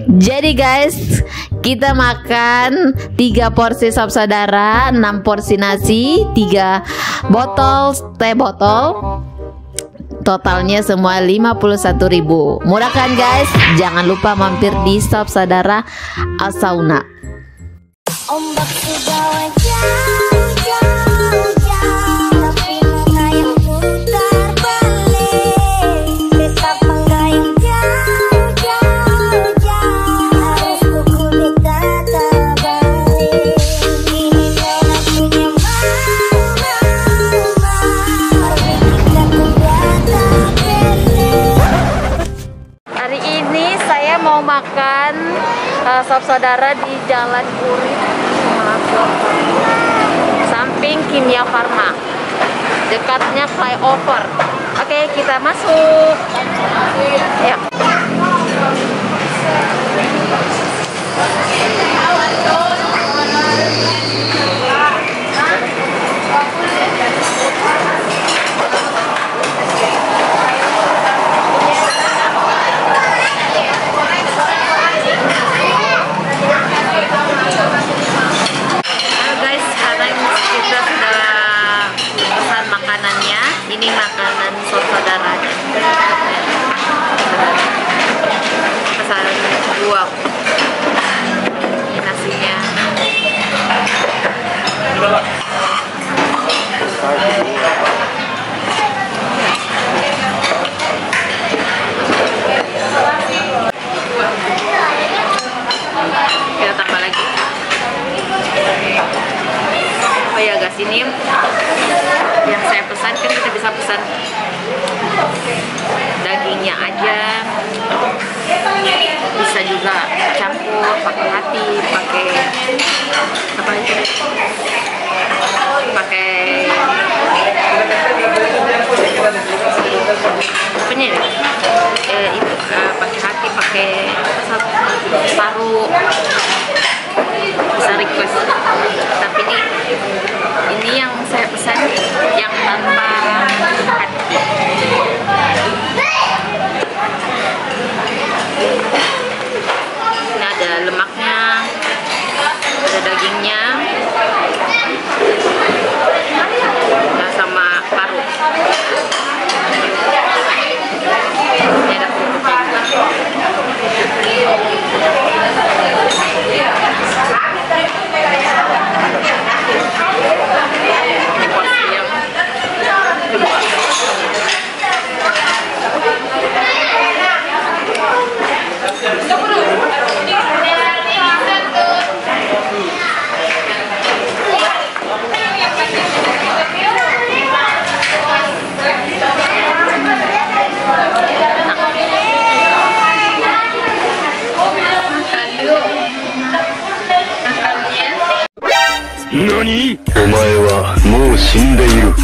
Jadi guys, kita makan 3 porsi sop saudara, 6 porsi nasi, 3 botol teh botol. Totalnya semua 51.000. Murah kan guys? Jangan lupa mampir di Sop Saudara Asauna. Ombak terbawa jauh-jauh, tapi muka yang putar balik. Betapa yang jauh-jauh, harus kukulik kata balik. Ini nona punya Hari ini saya mau makan sop saudara di Jalan Urip, samping Kimia Farma, dekatnya flyover. Oke, kita masuk. Ya. Ini makanan sop saudara, pesan 2. Ini nasinya. Kita tambah lagi. Oh ya guys, ini yang saya pesan, kan kita bisa pesan dagingnya aja, bisa juga campur pakai hati, pakai apa itu, pakai apanya ya, itu pakai hati, pakai paru, bisa request. Tapi ini yang saya pesan yang tanpa hati. Ini ada lemaknya, ada dagingnya, nah, sama paru. Ini ada kerupuknya juga. Ini porsi yang kedua. NANI?! お前はもう死んでいる。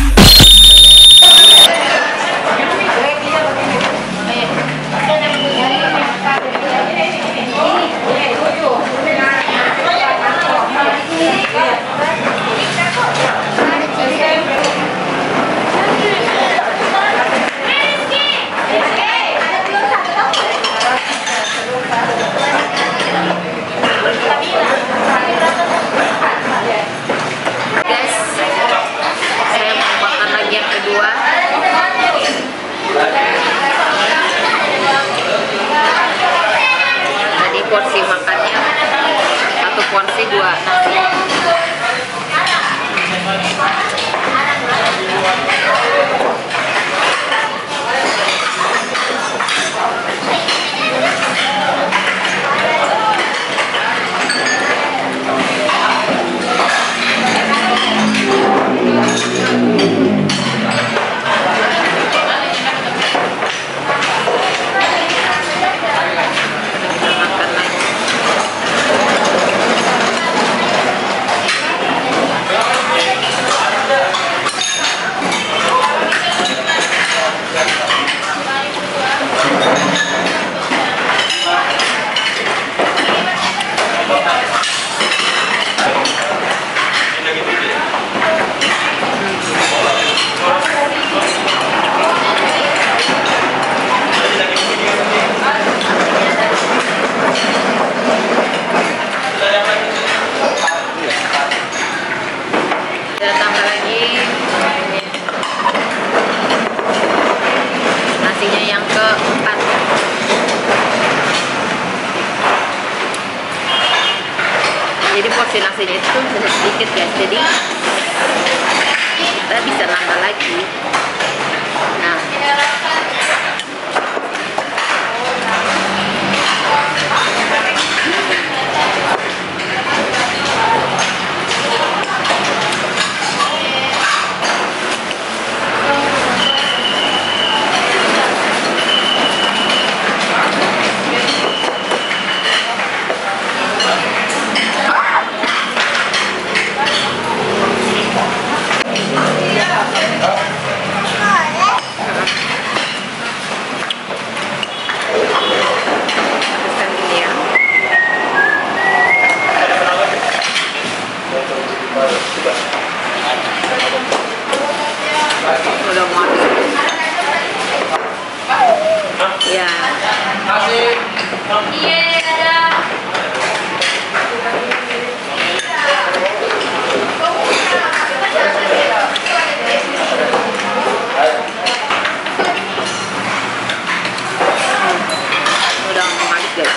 Porsi makannya 1 porsi 2 nasi. nasi-nasinya itu sedikit guys, jadi kita bisa nambah lagi. Nah, udah mau habis. Ya. Udah mau habis guys.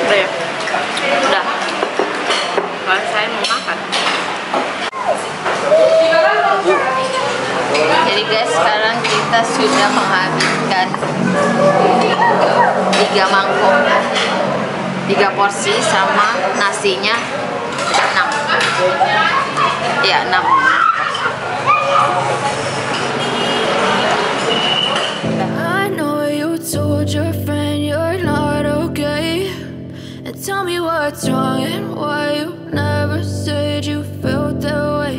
Udah ya? Udah. Kalau saya mau makan. Jadi guys, sekarang kita sudah menghabiskan 3 mangkok, 3 porsi sama nasinya 6. Ya 6. I know you told your friend you're not okay, and tell me what's wrong and why you never said you felt that way.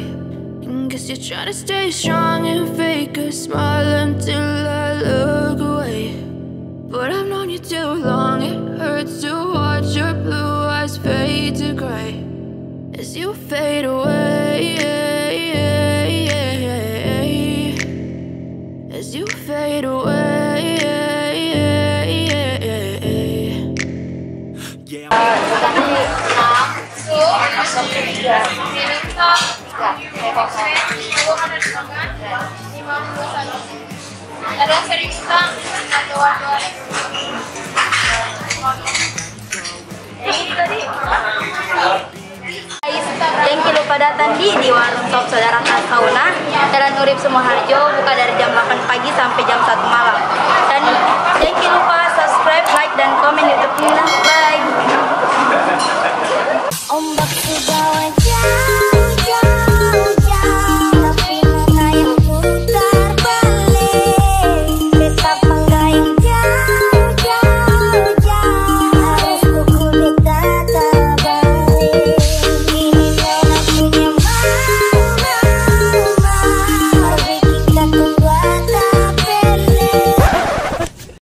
And guess you're trying to stay strong and fake a smile until I look away. But I've known you too long, it hurts to watch your blue eyes fade to gray as you fade away, as you fade away. Ada serius bang, Yang lupa datang di warung Top Saudara Khas Sauna Jalan Urip Sumoharjo, buka dari jam 8 pagi sampai jam 1 malam. Dan